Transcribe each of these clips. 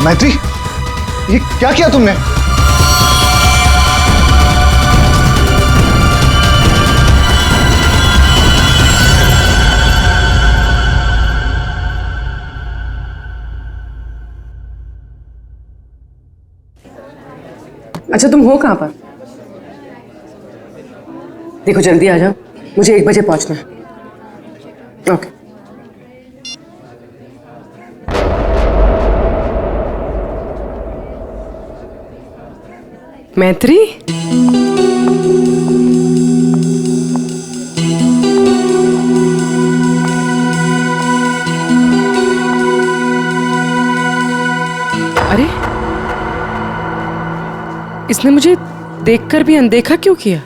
मैत्री, ये क्या किया तुमने? अच्छा, तुम हो कहाँ पर? देखो जल्दी आ जाओ, मुझे 1 बजे पहुंचना है। ओके। मैत्री, अरे इसने मुझे देखकर भी अनदेखा क्यों किया?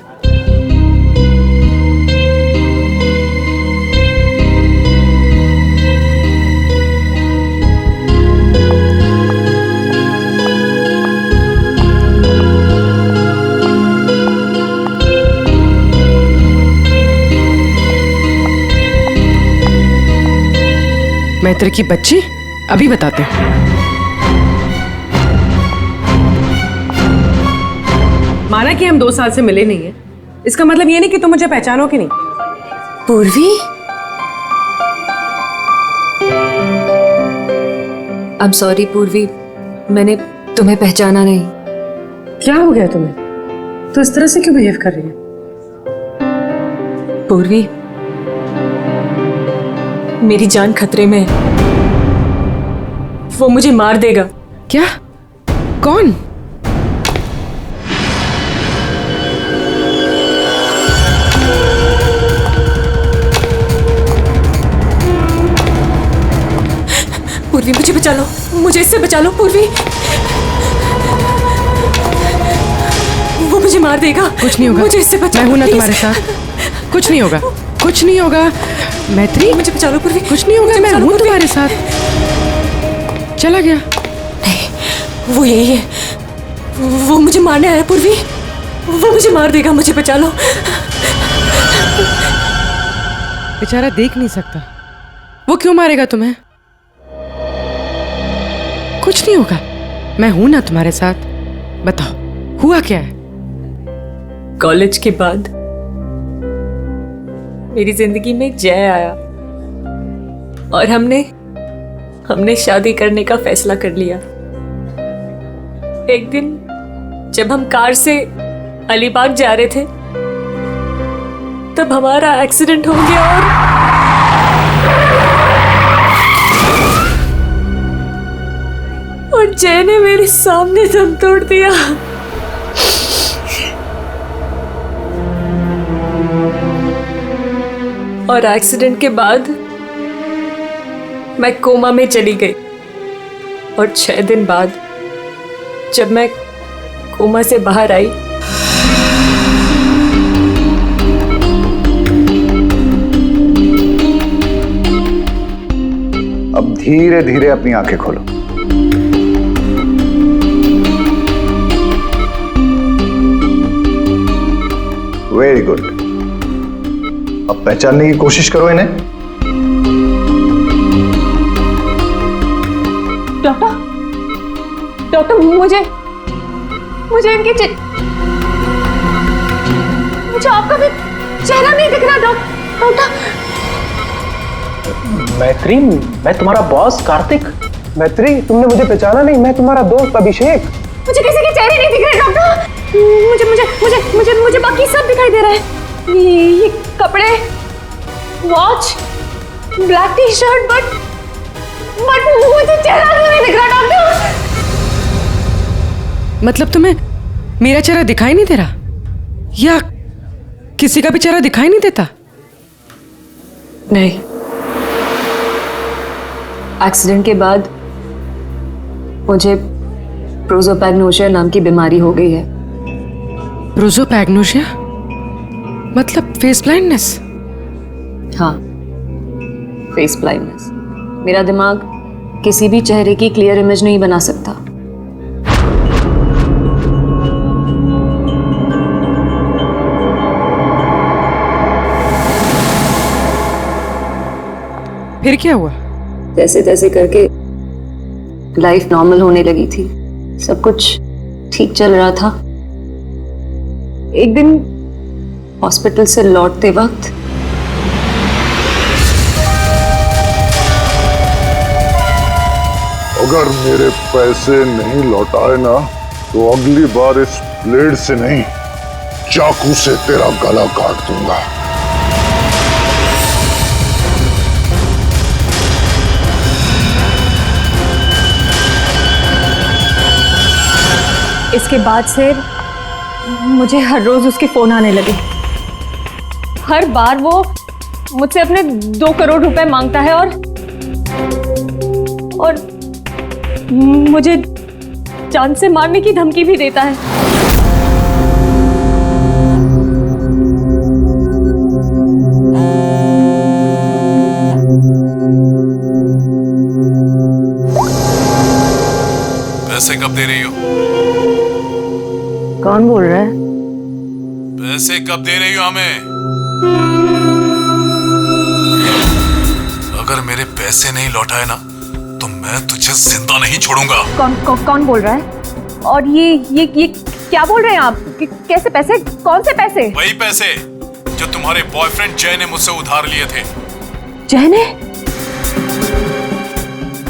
मैत्री की बच्ची, अभी बताते हैं। माना कि हम 2 साल से मिले नहीं है, इसका मतलब ये नहीं कि तुम मुझे पहचानो कि नहीं। पूर्वी, आई एम सॉरी पूर्वी, मैंने तुम्हें पहचाना नहीं। क्या हो गया तुम्हें? तो इस तरह से क्यों बिहेव कर रही है? पूर्वी, मेरी जान खतरे में है। वो मुझे मार देगा। क्या? कौन? पूर्वी, मुझे बचा लो, मुझे इससे बचा लो पूर्वी। वो मुझे मार देगा। कुछ नहीं होगा, मुझे इससे बचा लो। मैं हूं ना तुम्हारे साथ। कुछ नहीं होगा, कुछ नहीं होगा। मैत्री, मुझे बचा लो पूर्वी। कुछ नहीं होगा, मैं हूं तुम्हारे साथ। चला गया? नहीं, वो यही है। वो मुझे मारने आया पूर्वी। वो मुझे मार देगा, मुझे बचा लो। बेचारा देख नहीं सकता, वो क्यों मारेगा तुम्हें? कुछ नहीं होगा, मैं हूं ना तुम्हारे साथ। बताओ, हुआ क्या है? कॉलेज के बाद मेरी जिंदगी में जय आया और हमने शादी करने का फैसला कर लिया। एक दिन जब हम कार से अलीबाग जा रहे थे, तब हमारा एक्सीडेंट हो गया और जय ने मेरे सामने दम तोड़ दिया। और एक्सीडेंट के बाद मैं कोमा में चली गई और 6 दिन बाद जब मैं कोमा से बाहर आई, अब धीरे धीरे अपनी आंखें खोलो। Very good. अब पहचानने की कोशिश करो इन्हें। डॉक्टर, मुझे इनकी मुझे आपका भी चेहरा नहीं दिख रहा डॉक्टर। मैत्री, मैं तुम्हारा बॉस कार्तिक। मैत्री, तुमने मुझे पहचाना नहीं, मैं तुम्हारा दोस्त अभिषेक। मुझे किसी के चेहरे नहीं दिख रहे डॉक्टर। मुझे बाकी सब दिखाई दे रहा है। ये कपड़े, watch, black T shirt, but मुझे चेहरा नहीं दिख रहा डॉक्टर। मतलब तुम्हें मेरा चेहरा दिखाई नहीं दे रहा, या किसी का भी चेहरा दिखाई नहीं देता? नहीं, एक्सीडेंट के बाद मुझे प्रोसोपैग्नोसिया नाम की बीमारी हो गई है। प्रोसोपैग्नोसिया मतलब फेस ब्लाइंडनेस? हाँ, फेस ब्लाइंडनेस। मेरा दिमाग किसी भी चेहरे की क्लियर इमेज नहीं बना सकता। फिर क्या हुआ? जैसे तैसे करके लाइफ नॉर्मल होने लगी थी, सब कुछ ठीक चल रहा था। एक दिन हॉस्पिटल से लौटते वक्त अगर मेरे पैसे नहीं लौटाए ना तो अगली बार इस ब्लेड से नहीं, चाकू से तेरा गला काट दूंगा। इसके बाद से मुझे हर रोज उसके फोन आने लगे। हर बार वो मुझसे अपने 2 करोड़ रुपए मांगता है और मुझे जान से मारने की धमकी भी देता है। पैसे कब दे रही हो? कौन बोल रहा है? पैसे कब दे रही हो हमें? अगर मेरे पैसे नहीं लौटाए ना तो मैं तुझे जिंदा नहीं छोड़ूंगा। कौन बोल रहा है? और ये क्या बोल रहे हैं आप? कैसे पैसे? कौन से पैसे? वही पैसे जो तुम्हारे बॉयफ्रेंड जय ने मुझसे उधार लिए थे। जय ने?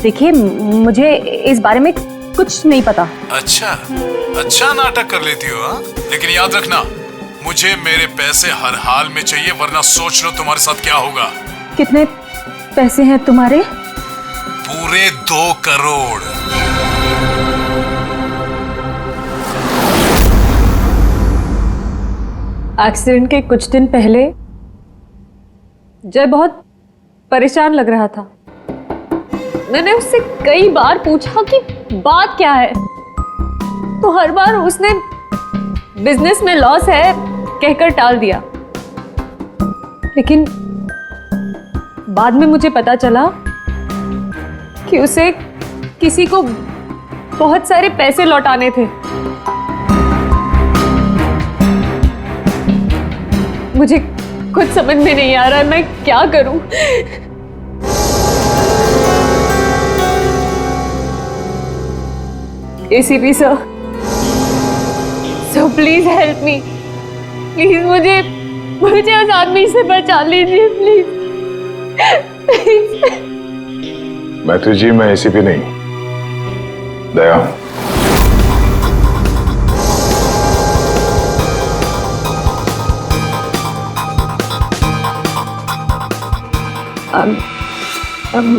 देखिए, मुझे इस बारे में कुछ नहीं पता। अच्छा नाटक कर लेती हो हाँ? लेकिन याद रखना, मुझे मेरे पैसे हर हाल में चाहिए, वरना सोच लो तुम्हारे साथ क्या होगा। कितने पैसे हैं तुम्हारे? पूरे 2 करोड़। एक्सीडेंट के कुछ दिन पहले जय बहुत परेशान लग रहा था। मैंने उससे कई बार पूछा कि बात क्या है, तो हर बार उसने बिजनेस में लॉस है कहकर टाल दिया। लेकिन बाद में मुझे पता चला कि उसे किसी को बहुत सारे पैसे लौटाने थे। मुझे कुछ समझ में नहीं आ रहा है, मैं क्या करूं? ACP sir, please help me. Please मुझे उस आदमी से बचा लीजिए, प्लीज। मैत्री जी, मैं एसीपी नहीं, दया।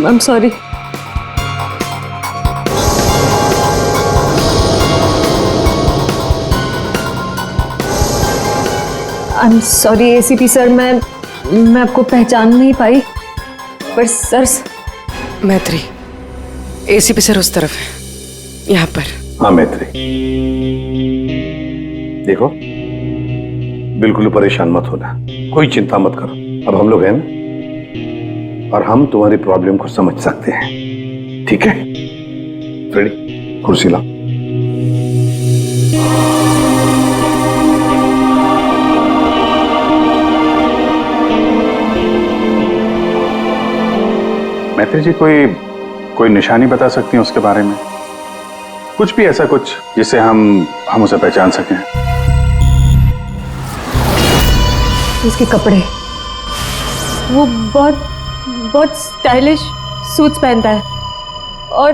I'm sorry. I'm sorry ACP sir, मैं आपको पहचान नहीं पाई। पर सर, मैत्री, एसीपी सर उस तरफ है, यहाँ पर। हाँ मैत्री, देखो बिल्कुल परेशान मत होना, कोई चिंता मत करो। अब हम लोग हैं ना, और हम तुम्हारी प्रॉब्लम को समझ सकते हैं, ठीक है? फ्रेडी, कुर्सी ला। मैत्री जी, कोई निशानी बता सकती हैं उसके बारे में? कुछ भी ऐसा कुछ जिससे हम उसे पहचान सकें। उसके कपड़े, वो बहुत स्टाइलिश सूट्स पहनता है और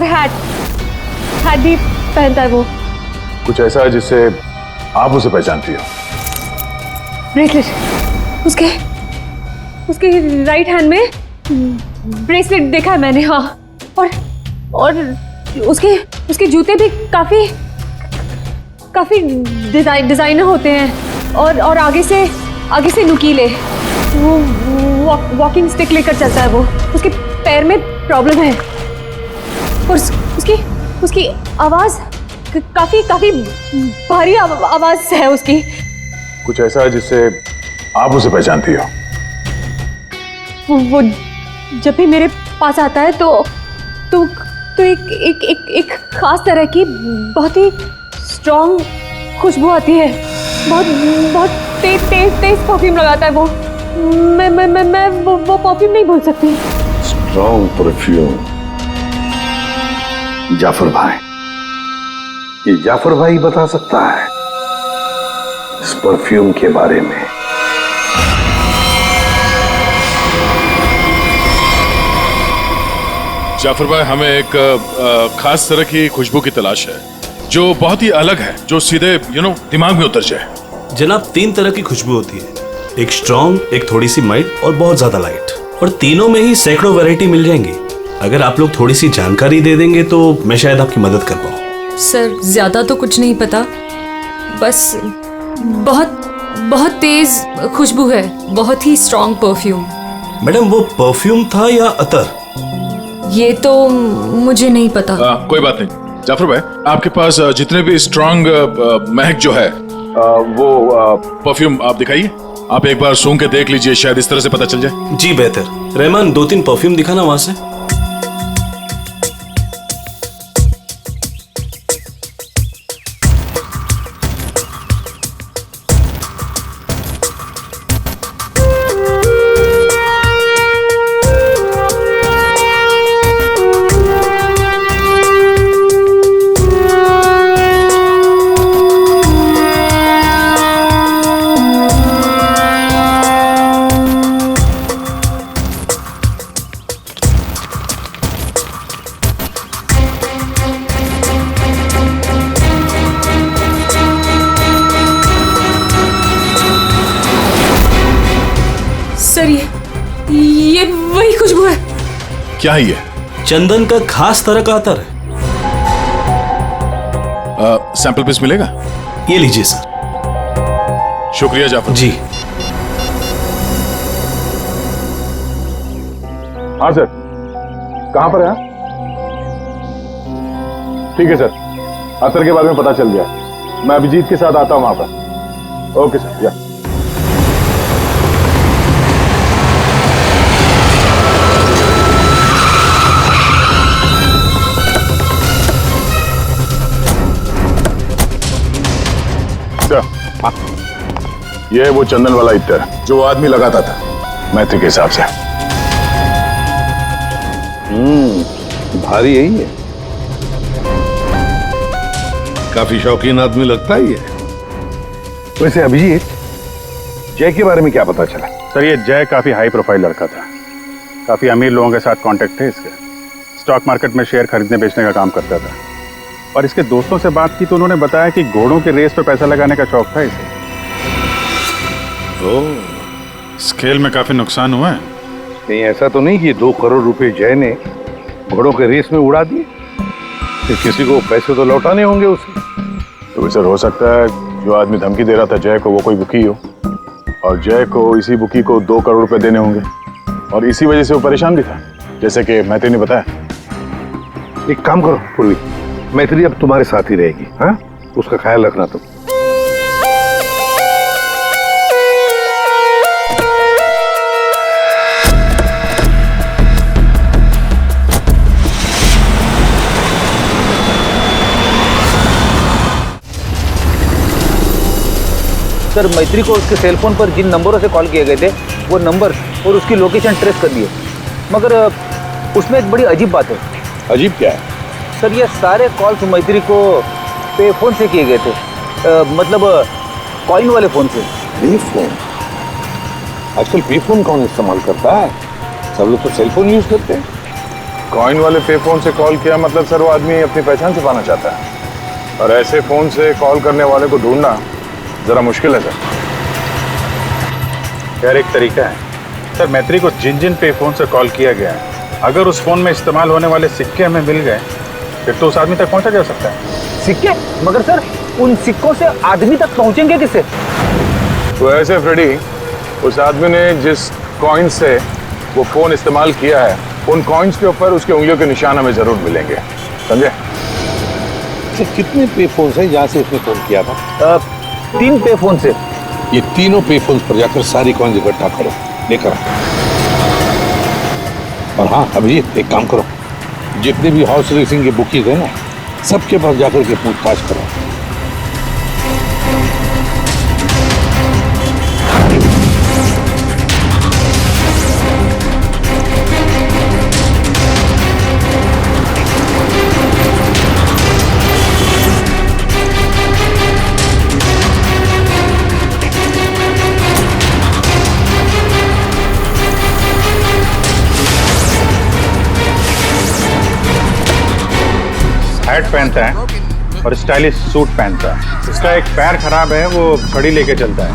हैट भी पहनता है। वो कुछ ऐसा है जिससे आप उसे पहचानती हो? ब्रेसलेट, उसके राइट हैंड में ब्रेसलेट देखा है मैंने। हाँ, और उसके जूते भी काफी डिजाइनर होते हैं और आगे से नुकीले। वो वॉकिंग स्टिक लेकर चलता है। वो उसके पैर में प्रॉब्लम है और उसकी आवाज काफी भारी आवाज है उसकी। कुछ ऐसा है जिससे आप उसे पहचानती हो? वो जब भी मेरे पास आता है तो एक खास तरह की बहुत ही स्ट्रॉन्ग खुशबू आती है। बहुत तेज परफ्यूम लगाता है वो। मैं वो परफ्यूम नहीं भूल सकती। Strong perfume. जाफर भाई, ये जाफर भाई बता सकता है इस परफ्यूम के बारे में। जाफर भाई, हमें एक खास तरह की खुशबू की तलाश है जो बहुत ही अलग है, जो सीधे दिमाग में उतर जाए। जनाब, 3 तरह की खुशबू होती है, एक स्ट्रॉन्ग, एक थोड़ी सी माइल्ड और बहुत ज्यादा लाइट। और तीनों में ही सैकड़ों वैरायटी मिल जाएंगी। अगर आप लोग थोड़ी सी जानकारी दे देंगे तो मैं शायद आपकी मदद कर पाऊँ। सर, ज्यादा तो कुछ नहीं पता, बस बहुत तेज खुशबू है, बहुत ही स्ट्रॉन्ग परफ्यूम। मैडम, वो परफ्यूम था या अतर? ये तो मुझे नहीं पता। कोई बात नहीं जाफर भाई, आपके पास जितने भी स्ट्रॉन्ग महक जो है वो परफ्यूम आप दिखाइए। आप एक बार सूंघ के देख लीजिए, शायद इस तरह से पता चल जाए। जी बेहतर। रहमान, 2-3 परफ्यूम दिखाना वहां से। सर, ये वही खुशबू है। क्या है ये? चंदन का खास तरह का अतर है। सैंपल पीस मिलेगा? ये लीजिए सर। शुक्रिया जाफर जी। हाँ सर, कहाँ पर है? ठीक है सर, अतर के बारे में पता चल गया। मैं अभिजीत के साथ आता हूँ वहां पर। Okay sir. या ये वो चंदन वाला इत्र जो आदमी लगाता था मैत्री के हिसाब से। भारी यही है, काफी शौकीन आदमी लगता है ये। वैसे अभिजीत, जय के बारे में क्या पता चला? सर, ये जय काफी हाई प्रोफाइल लड़का था। काफी अमीर लोगों के साथ कांटेक्ट थे इसके। स्टॉक मार्केट में शेयर खरीदने बेचने का काम करता था। और इसके दोस्तों से बात की तो उन्होंने बताया कि घोड़ों के रेस पे पैसा लगाने का शौक था इसे। स्केल में काफी नुकसान हुआ है। नहीं, ऐसा तो नहीं कि 2 करोड़ रुपए जय ने घोड़ों के रेस में उड़ा दिए? फिर किसी को पैसे तो लौटाने होंगे उसे। तो सर, हो सकता है जो आदमी धमकी दे रहा था जय को, वो कोई बुकी हो और जय को इसी बुकी को 2 करोड़ रुपए देने होंगे और इसी वजह से वो परेशान भी था, जैसे कि मैत्री ने बताया। एक काम करो पूर्वी, मैत्री अब तुम्हारे साथ ही रहेगी। हाँ, उसका ख्याल रखना तुम। सर, मैत्री को उसके सेल फोन पर जिन नंबरों से कॉल किए गए थे वो नंबर और उसकी लोकेशन ट्रेस कर लिए, मगर उसमें एक बड़ी अजीब बात है। अजीब क्या है? सर, ये सारे कॉल्स मैत्री को पे फोन से किए गए थे, मतलब कॉइन वाले फोन से। पे फोन? आजकल पे फोन कौन इस्तेमाल करता है? सब लोग तो सेल फोन यूज करते हैं। कॉइन वाले पे फोन से कॉल किया मतलब सर वो आदमी अपनी पहचान छुपाना चाहता है, और ऐसे फोन से कॉल करने वाले को ढूंढना जरा मुश्किल है सर। खैर, एक तरीका है सर। मैत्री को जिन जिन पे फोन से कॉल किया गया है, अगर उस फोन में इस्तेमाल होने वाले सिक्के हमें मिल गए फिर तो उस आदमी तक पहुंचा जा सकता है। सिक्के? मगर सर, उन सिक्कों से आदमी तक पहुंचेंगे किससे? तो ऐसे फ्रेडी, उस आदमी ने जिस कॉइन से वो फोन इस्तेमाल किया है, उन कॉइन्स के ऊपर उसके उंगलियों के निशान हमें जरूर मिलेंगे, समझे? कितने पे फोन है जहाँ से उसने फोन किया था? 3 पे फोन से। ये तीनों पे फोन पर जाकर सारी कॉइन इकट्ठा करो, लेकर आओ। और हाँ अभिजीत, एक काम करो, जितने भी हॉर्स रेसिंग के बुकीज है ना, सबके पास जाकर के पूछताछ करो। हैट पहनता है और स्टाइलिश सूट पहनता है। इसका एक पैर खराब है, वो घड़ी लेके चलता है,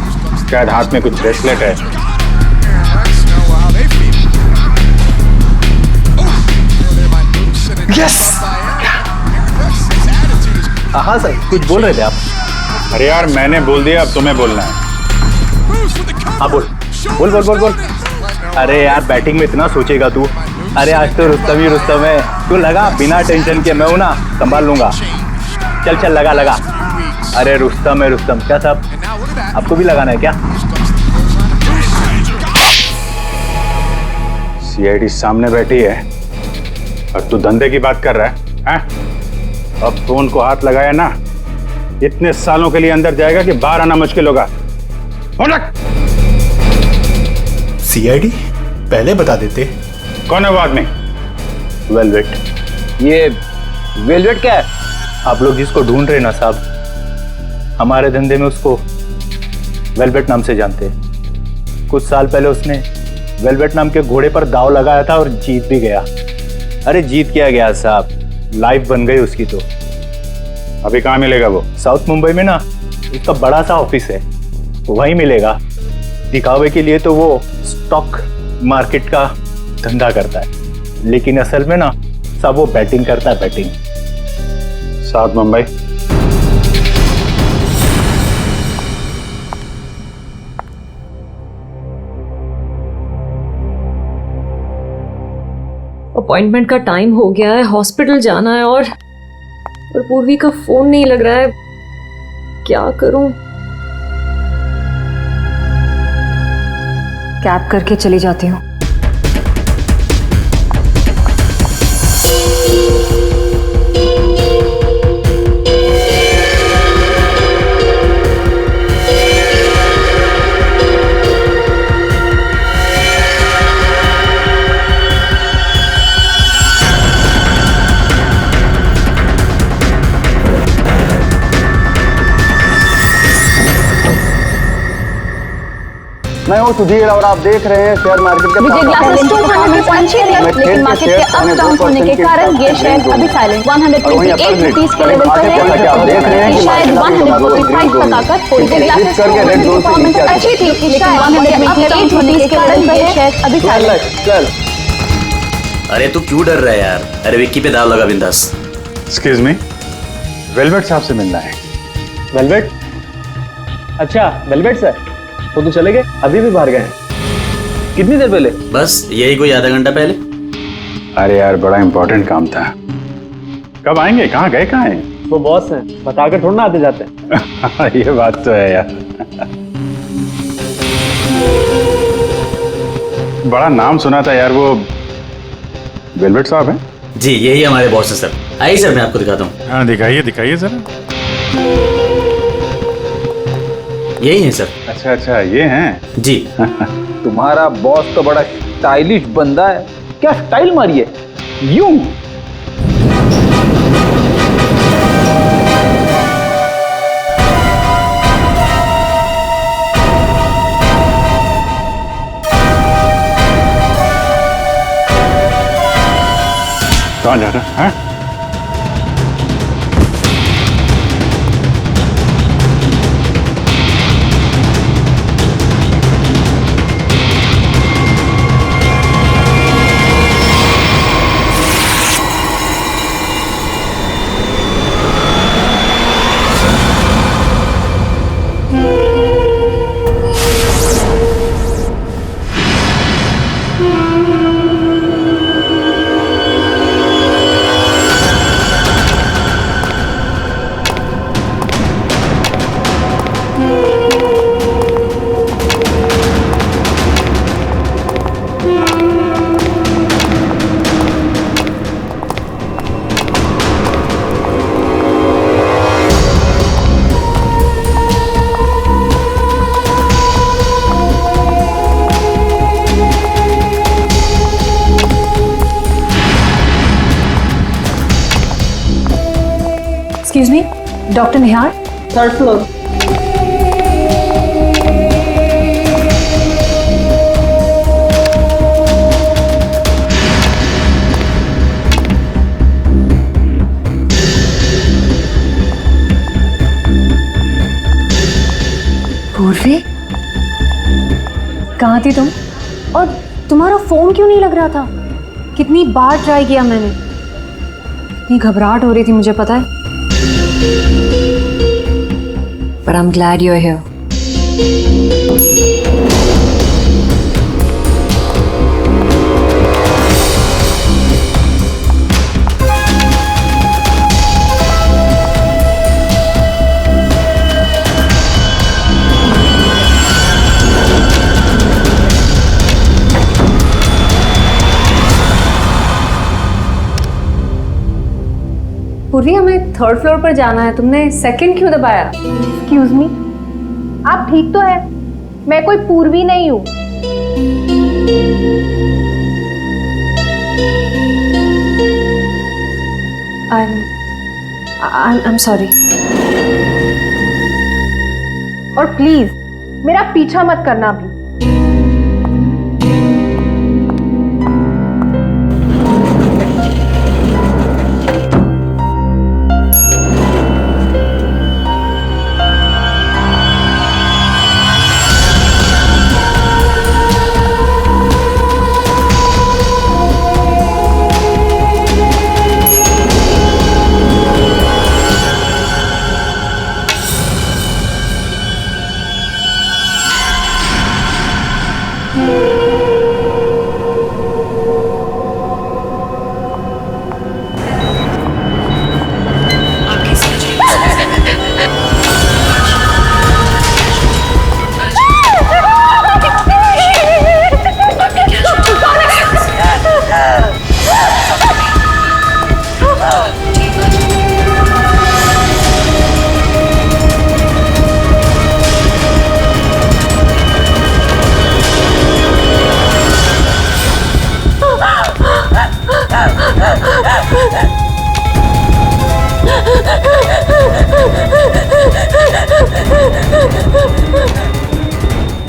शायद हाथ में कुछ ब्रेसलेट है। यस। हाँ सर, कुछ बोल रहे थे आप? अरे यार मैंने बोल दिया, अब तुम्हें बोलना है। हाँ बोल बोल बोल बोल बोल। अरे यार बैटिंग में इतना सोचेगा तू? अरे आज तो रुस्तम ही रुस्तम है, तू लगा बिना टेंशन के, मैं हूं ना, संभाल लूंगा। चल चल लगा लगा। अरे रुस्तम है रुस्तम। क्या साहब, आपको भी लगाना है क्या? सीआईडी सामने बैठी है और तू धंधे की बात कर रहा है, हैं? अब फोन को हाथ लगाया ना, इतने सालों के लिए अंदर जाएगा कि बाहर आना मुश्किल होगा। सीआईडी पहले बता देते। कौन है वो आदमी? वेलवेट। ये वेलवेट क्या है? आप लोग जिसको ढूंढ रहे ना साहब, हमारे धंधे में उसको वेलवेट नाम से जानते हैं। कुछ साल पहले उसने वेलवेट नाम के घोड़े पर दांव लगाया था और जीत भी गया। अरे जीत क्या गया साहब, लाइफ बन गई उसकी। तो अभी कहाँ मिलेगा वो? साउथ मुंबई में ना उसका बड़ा सा ऑफिस है, वहीं मिलेगा। दिखावे के लिए तो वो स्टॉक मार्केट का धंधा करता है, लेकिन असल में ना सब वो बैटिंग करता है, बैटिंग। साउथ मुंबई। अपॉइंटमेंट का टाइम हो गया है, हॉस्पिटल जाना है और पूर्वी का फोन नहीं लग रहा है, क्या करूं? कैब करके चली जाती हूँ। मैं हूँ सुधीर और आप देख रहे हैं शेयर मार्केट के विजय ग्लासेस 200 लेकिन मार्केट के अप डाउन होने के कारण ये शेयर अभी साइलेंट 128 रुपीस के लेवल पर है। शायद 145 तक आकर विजय ग्लासेस की परफॉर्मेंस अच्छी थी, लेकिन 128 रुपीस के लेवल पर ये शेयर अभी साइलेंट। अरे तू क्यों डर रहा है यार? अरे विक्की पे दाव लगा बिंदास। एक्सक्यूज मी, वेलवेट साहब से मिलना है। वेलवेट? अच्छा वेलवेट सर, तो चले गए? अभी भी बाहर गए हैं? कितनी देर पहले? बस यही कोई आधा घंटा पहले। अरे यार बड़ा इंपॉर्टेंट काम था। कब आएंगे? कहाँ गए? कहाँ हैं? वो बॉस हैं, बताकर थोड़ा ना आते जाते हैं। ये बात तो है यार। बड़ा नाम सुना था यार, वो वेलवेट साहब हैं? जी यही हमारे बॉस है सर। आइए सर मैं आपको दिखाता हूँ। हाँ दिखाइए दिखाइए जरा। यही है सर। अच्छा अच्छा ये हैं? जी। तुम्हारा बॉस तो बड़ा स्टाइलिश बंदा है, क्या स्टाइल मारी है यूं। कहाँ जा रहा है? एक्सक्यूज मी, डॉक्टर निहार, थर्ड फ्लोर। पूर्वी, कहाँ थी तुम? और तुम्हारा फोन क्यों नहीं लग रहा था? कितनी बार ट्राई किया मैंने, इतनी घबराहट हो रही थी मुझे पता है। But I'm glad you're here. पूर्वी, हमें थर्ड फ्लोर पर जाना है, तुमने सेकंड क्यों दबाया? एक्सक्यूज मी, आप ठीक तो है? मैं कोई पूर्वी नहीं हूँ। I'm sorry. और प्लीज मेरा पीछा मत करना भी।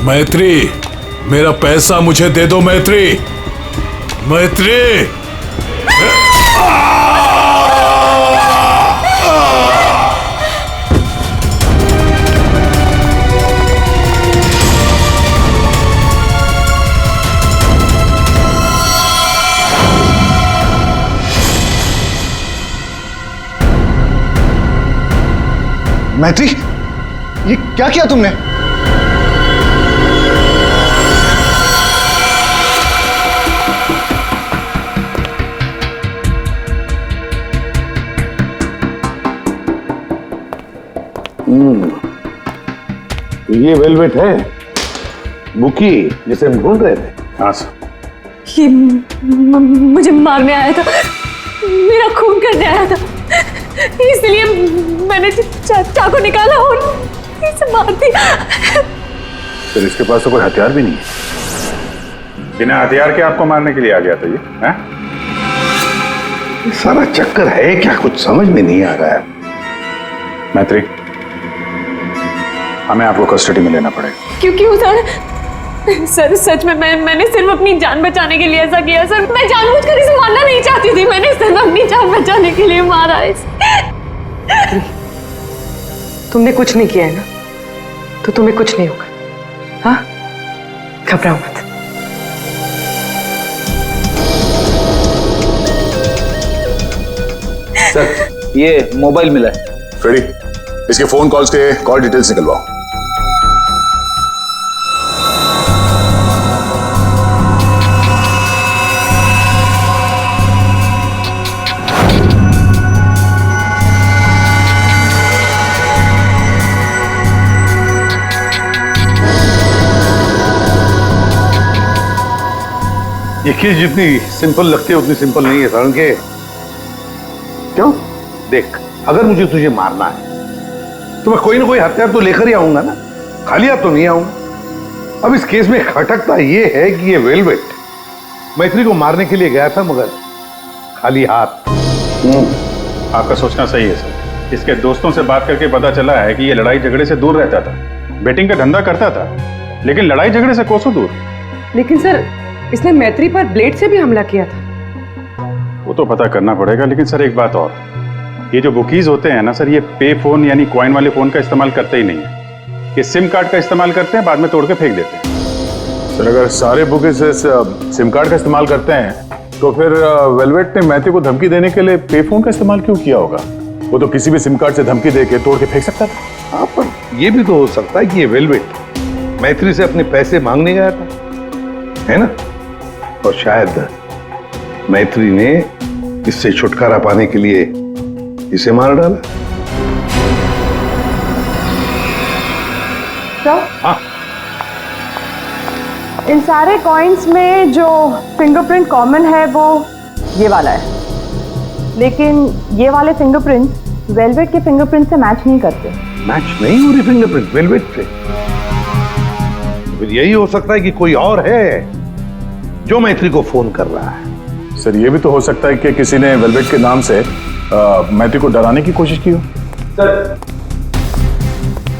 मैत्री, मेरा पैसा मुझे दे दो मैत्री। मैत्री, मैत्री, ये क्या किया तुमने? ये वेलवेट है, बुकी जिसे हम ढूंढ रहे थे। हाँ सर। ये मुझे मारने आया था, मेरा खून करने आया था, इसलिए मैंने चाकू निकाला और इसे मार दिया। फिर इसके पास तो कोई हथियार भी नहीं है, बिना हथियार के आपको मारने के लिए आ गया था ये, हैं? ये सारा चक्कर है क्या, कुछ समझ में नहीं आ रहा है। मैत्री, हमें आपको कस्टडी में लेना पड़ेगा। क्यों सर? सच में मैंने सिर्फ अपनी जान बचाने के लिए ऐसा किया सर। मैं जानबूझकर इसे मारना नहीं चाहती थी, मैंने सिर्फ अपनी जान बचाने के लिए मारा है। तुमने कुछ नहीं किया है ना, तो तुम्हें कुछ नहीं होगा। हाँ, घबराओ मत। सर, ये मोबाइल मिला है। फ्रेडी, इसके फोन कॉल्स के कॉल डिटेल्स निकलवाओ। ये चीज जितनी सिंपल लगती है उतनी सिंपल नहीं है सारण के। क्यों? देख, अगर मुझे तुझे मारना है तो मैं कोई ना कोई हथियार तो लेकर ही आऊंगा ना, खाली हाथ तो नहीं आऊंगा। अब इस केस में खटकता ये है कि ये वेलवेट मैत्री को मारने के लिए गया था, मगर खाली हाथ। आपका सोचना सही है सर, इसके दोस्तों से बात करके पता चला है कि ये लड़ाई झगड़े से दूर रहता था, बेटिंग का धंधा करता था, लेकिन लड़ाई झगड़े से कोसों दूर। लेकिन सर, इसने मैत्री पर ब्लेड से भी हमला किया था। वो तो पता करना पड़ेगा। लेकिन सर एक बात और, ये जो बुकीज होते हैं ना सर, ये पे फोन यानी कॉइन वाले फोन का इस्तेमाल करते ही नहीं है। ये सिम कार्ड का इस्तेमाल करते हैं, बाद में तोड़ के फेंक देते हैं। सर अगर सारे बुकीज सिम कार्ड का इस्तेमाल करते हैं तो फिर वेलवेट ने मैथ्यू को धमकी देने के लिए पे फोन का इस्तेमाल क्यों किया होगा? वो तो किसी भी सिम कार्ड से धमकी देके तोड़ के फेंक सकता था। हाँ, पर ये भी तो हो सकता है कि ये वेलवेट मैत्री से अपने पैसे मांगने गया था, है ना? और शायद मैत्री ने इससे छुटकारा पाने के लिए इसे मार डाला। तो हाँ, इन सारे कॉइन्स में जो फिंगरप्रिंट कॉमन है वो ये वाला है, लेकिन ये वाले फिंगरप्रिंट वेलवेट के फिंगरप्रिंट से मैच नहीं करते। मैच नहीं हो रही फिंगरप्रिंट वेलवेट से? फिर यही हो सकता है कि कोई और है जो मैत्री को फोन कर रहा है। सर ये भी तो हो सकता है कि किसी ने वेलवेट के नाम से मैथ्यू को डराने की कोशिश की हो। सर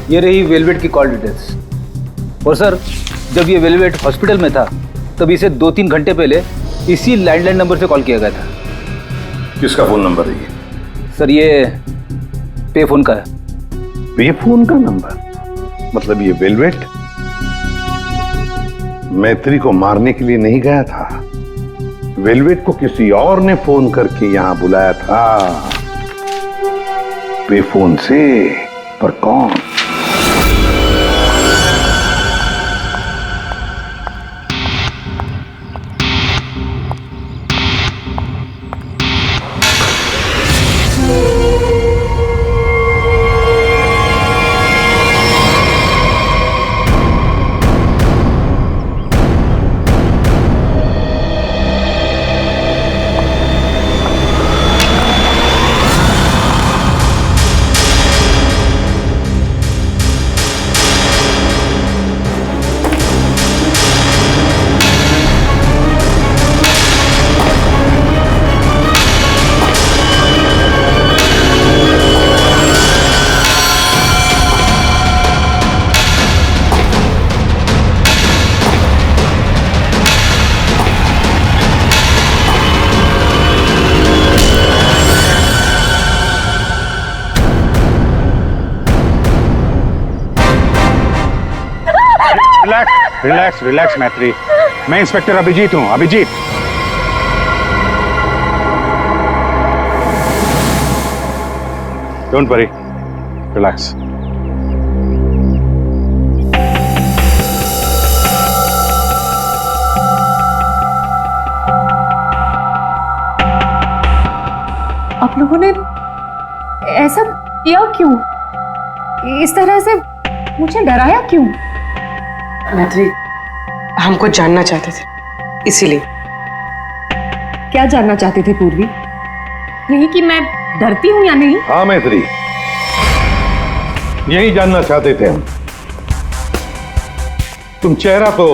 ये रही वेलवेट की कॉल डिटेल्स। और सर जब ये वेलवेट हॉस्पिटल में था तब इसे 2-3 घंटे पहले इसी लैंडलाइन नंबर से कॉल किया गया था। किसका फोन नंबर है ये? सर ये पे फोन का है। पे फोन का नंबर? मतलब ये वेलवेट मैत्री को मारने के लिए नहीं गया था, वेलवेट को किसी और ने फोन करके यहां बुलाया था पे फोन से। पर कौन? रिलैक्स रिलैक्स मैत्री, मैं इंस्पेक्टर अभिजीत हूं। Abhijit, don't worry, relax. आप लोगों ने ऐसा किया क्यों? इस तरह से मुझे डराया क्यों? मैत्री, हमको जानना चाहते थे, इसीलिए। क्या जानना चाहते थे पूर्वी? नहीं कि मैं डरती हूं या नहीं? हाँ मैत्री, यही जानना चाहते थे हम। तुम चेहरा तो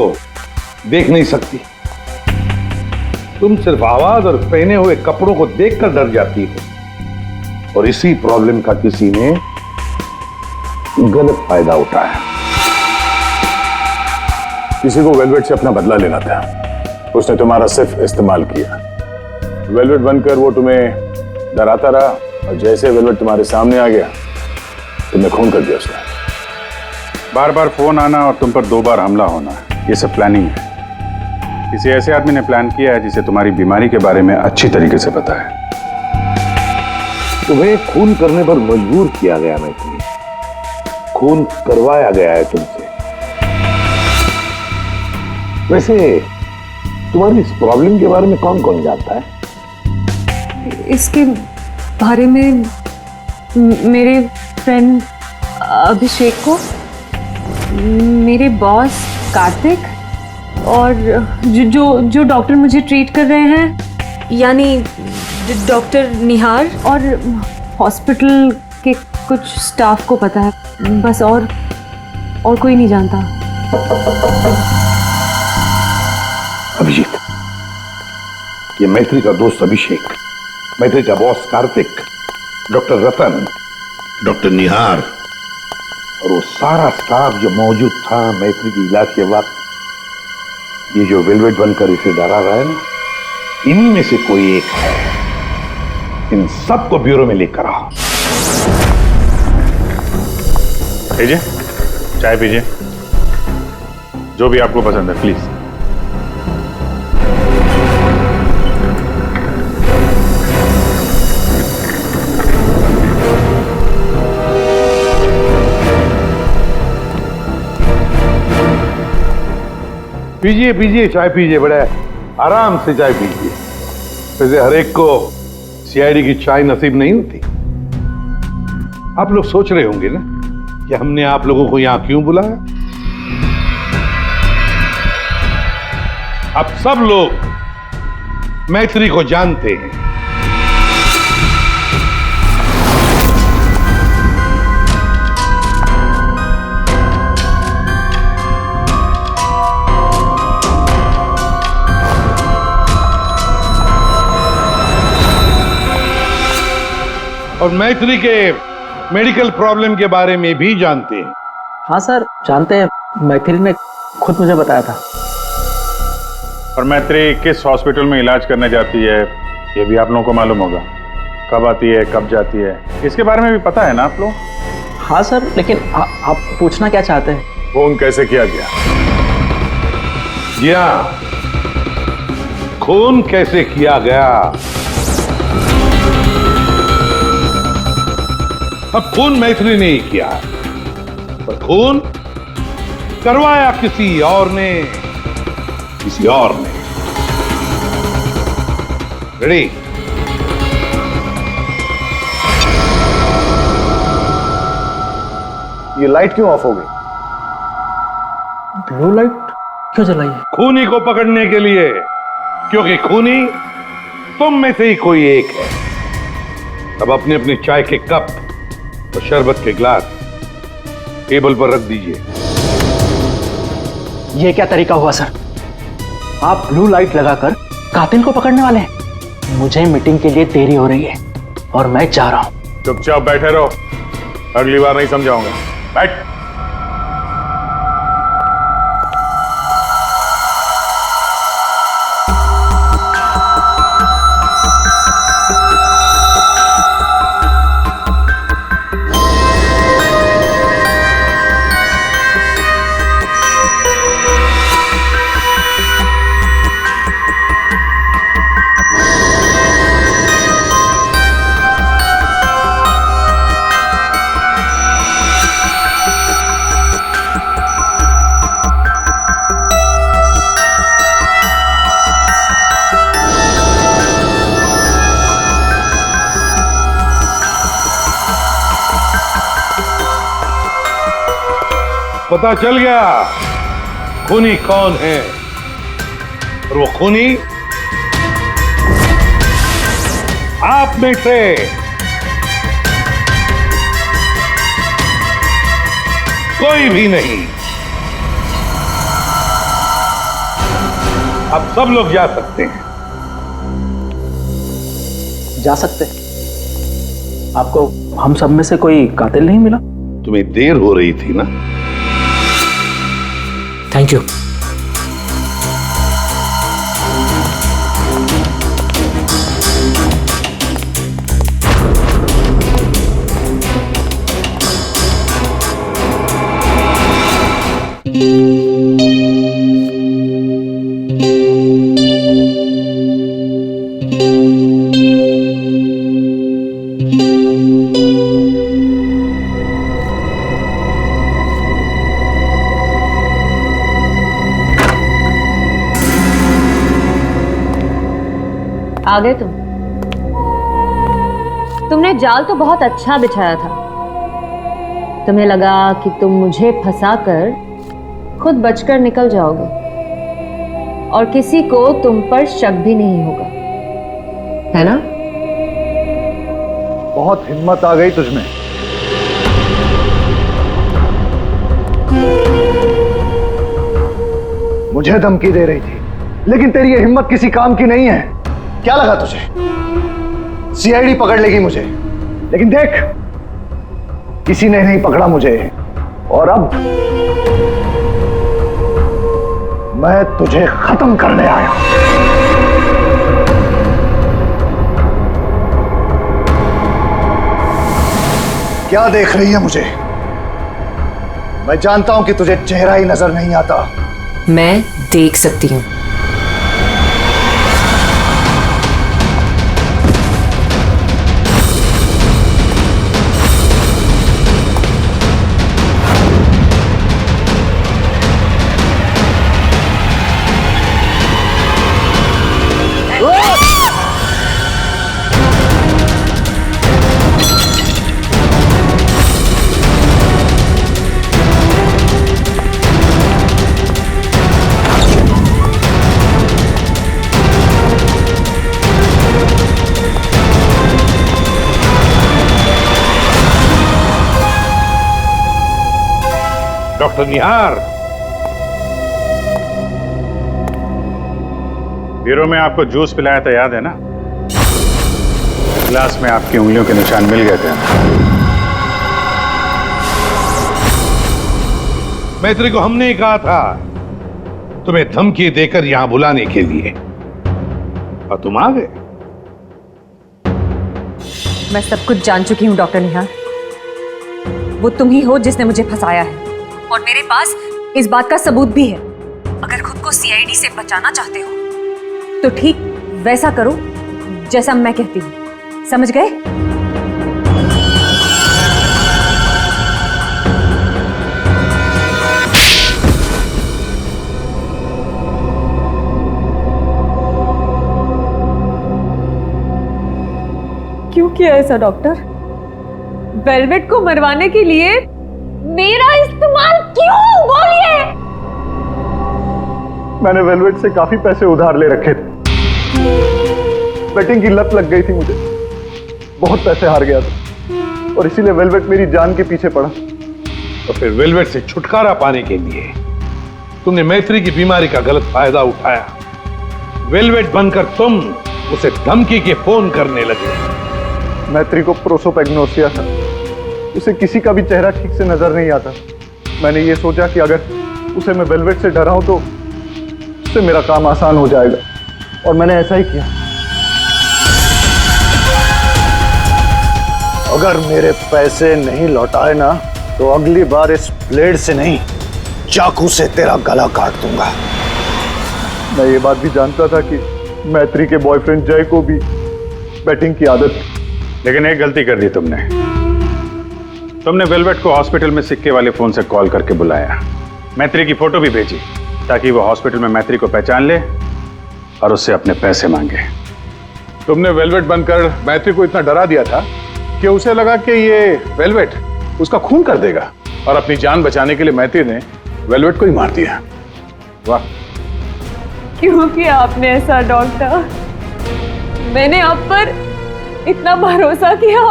देख नहीं सकती, तुम सिर्फ आवाज और पहने हुए कपड़ों को देखकर डर जाती हो, और इसी प्रॉब्लम का किसी ने गलत फायदा उठाया। किसी को वेलवेट से अपना बदला लेना था, उसने तुम्हारा सिर्फ इस्तेमाल किया। वेलवेट बनकर वो तुम्हें डराता रहा, और जैसे वेलवेट तुम्हारे सामने आ गया तुमने खून कर दिया उसका। बार बार फोन आना और तुम पर 2 बार हमला होना, ये सब प्लानिंग है। किसी ऐसे आदमी ने प्लान किया है जिसे तुम्हारी बीमारी के बारे में अच्छी तरीके से पता है। तुम्हें खून करने पर मजबूर किया गया मैत्री, खून करवाया गया है तुमसे। वैसे तुम्हारी इस प्रॉब्लम के बारे में कौन कौन जानता है? इसके बारे में मेरे फ्रेंड अभिषेक को, मेरे बॉस कार्तिक, और जो डॉक्टर मुझे ट्रीट कर रहे हैं यानी डॉक्टर निहार, और हॉस्पिटल के कुछ स्टाफ को पता है बस, और कोई नहीं जानता। अभिजीत, ये मैत्री का दोस्त अभिषेक, मैत्री का बॉस कार्तिक, डॉक्टर रतन, डॉक्टर निहार और वो सारा स्टाफ जो मौजूद था मैत्री के इलाज के वक्त, ये जो वेलवेट बनकर इसे डरा रहा है ना, इन्हीं में से कोई एक है। इन सबको ब्यूरो में लेकर आओ। लीजिए, चाय पीजिए, जो भी आपको पसंद है, प्लीज। पीजिए पीजिए, चाय पीजिए, बड़े आराम से चाय पीजिए। वैसे हर एक को सीआईडी की चाय नसीब नहीं होती। आप लोग सोच रहे होंगे ना कि हमने आप लोगों को यहां क्यों बुलाया। अब सब लोग मैत्री को जानते हैं। और मैत्री के मेडिकल प्रॉब्लम के बारे में भी जानते हैं। हाँ सर, जानते हैं। मैत्री ने खुद मुझे बताया था। और मैत्री किस हॉस्पिटल में इलाज करने जाती है ये भी आप लोगों को मालूम होगा। कब आती है, कब जाती है, इसके बारे में भी पता है ना आप लोग? हाँ सर, लेकिन आप पूछना क्या चाहते हैं? फोन कैसे किया गया? जी हाँ, खून कैसे किया गया। अब खून मैत्री ने ही किया, पर खून करवाया किसी और ने। किसी और ने। रेडी? ये लाइट क्यों ऑफ हो गई? ब्लू लाइट क्यों जलाई है? खूनी को पकड़ने के लिए, क्योंकि खूनी तुम में से ही कोई एक है। अब अपने अपने चाय के कप और शरबत के ग्लास टेबल पर रख दीजिए। ये क्या तरीका हुआ सर? आप ब्लू लाइट लगाकर कातिल को पकड़ने वाले हैं? मुझे मीटिंग के लिए देरी हो रही है और मैं जा रहा हूं। चुपचाप बैठे रहो, अगली बार नहीं समझाऊंगा। बैठ। पता चल गया खूनी कौन है, और वो खूनी आप में से कोई भी नहीं। अब सब लोग जा सकते हैं। जा सकते? आपको हम सब में से कोई कातिल नहीं मिला? तुम्हें देर हो रही थी ना। Thank you. आ गए तुमने जाल तो बहुत अच्छा बिछाया था। तुम्हें लगा कि तुम मुझे फंसाकर खुद बचकर निकल जाओगे और किसी को तुम पर शक भी नहीं होगा, है ना? बहुत हिम्मत आ गई तुझमें। मुझे धमकी दे रही थी, लेकिन तेरी ये हिम्मत किसी काम की नहीं है। क्या लगा तुझे सीआईडी पकड़ लेगी मुझे? लेकिन देख, किसी ने नहीं पकड़ा मुझे, और अब मैं तुझे खत्म करने आया हूं। क्या देख रही है मुझे? मैं जानता हूं कि तुझे चेहरा ही नजर नहीं आता। मैं देख सकती हूँ। डॉक्टर निहार, ब्यूरो में आपको जूस पिलाया था, याद है ना? गिलास में आपकी उंगलियों के निशान मिल गए थे। मैत्री को हमने ही कहा था तुम्हें धमकी देकर यहां बुलाने के लिए, और तुम आ गए। मैं सब कुछ जान चुकी हूँ डॉक्टर निहार। वो तुम ही हो जिसने मुझे फंसाया है, और मेरे पास इस बात का सबूत भी है। अगर खुद को सीआईडी से बचाना चाहते हो तो ठीक वैसा करो जैसा मैं कहती हूँ, समझ गए? क्यों किया ऐसा डॉक्टर? वेलवेट को मरवाने के लिए मेरा इस्तेमाल क्यों? बोलिए। मैंने वेलवेट से काफी पैसे उधार ले रखे थे। बेटिंग की लत लग गई थी मुझे, बहुत पैसे हार गया था, और इसीलिए वेलवेट मेरी जान के पीछे पड़ा। तो फिर वेलवेट से छुटकारा पाने के लिए तुमने मैत्री की बीमारी का गलत फायदा उठाया। वेलवेट बनकर तुम उसे धमकी के फोन करने लगे। मैत्री को प्रोसोपेग्नोसिया था, उसे किसी का भी चेहरा ठीक से नजर नहीं आता। मैंने ये सोचा कि अगर उसे मैं वेलवेट से डराऊं तो उससे मेरा काम आसान हो जाएगा, और मैंने ऐसा ही किया। अगर मेरे पैसे नहीं लौटाए ना तो अगली बार इस ब्लेड से नहीं, चाकू से तेरा गला काट दूंगा। मैं ये बात भी जानता था कि मैत्री के बॉयफ्रेंड जय को भी बैटिंग की आदत थी। लेकिन एक गलती कर दी तुमने वेलवेट को हॉस्पिटल में सिक्के वाले फोन से कॉल करके बुलाया, मैत्री की फोटो भी भेजी ताकि वो हॉस्पिटल में मैत्री को पहचान ले और उससे अपने पैसे मांगे। तुमने वेलवेट बनकर मैत्री को इतना डरा दिया था कि उसे लगा कि ये वेलवेट उसका खून कर देगा, और अपनी जान बचाने के लिए मैत्री ने वेलवेट को ही मार दिया। वाह! क्यों किया आपने ऐसा डॉक्टर? मैंने आप पर इतना भरोसा किया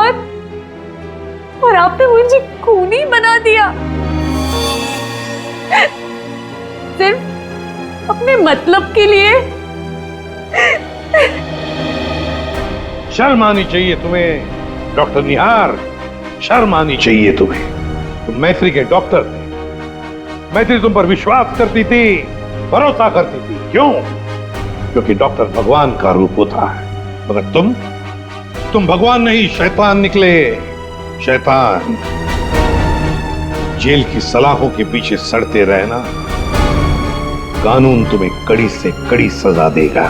और आपने मुझे खूनी बना दिया, सिर्फ अपने मतलब के लिए। शर्म आनी चाहिए तुम्हें डॉक्टर निहार, शर्म आनी चाहिए तुम्हें। तुम मैत्री के डॉक्टर थे, मैत्री तुम पर विश्वास करती थी, भरोसा करती थी। क्यों? क्योंकि डॉक्टर भगवान का रूप होता है, मगर तुम भगवान नहीं, शैतान निकले। शैतान। जेल की सलाखों के पीछे सड़ते रहना, कानून तुम्हें कड़ी से कड़ी सजा देगा।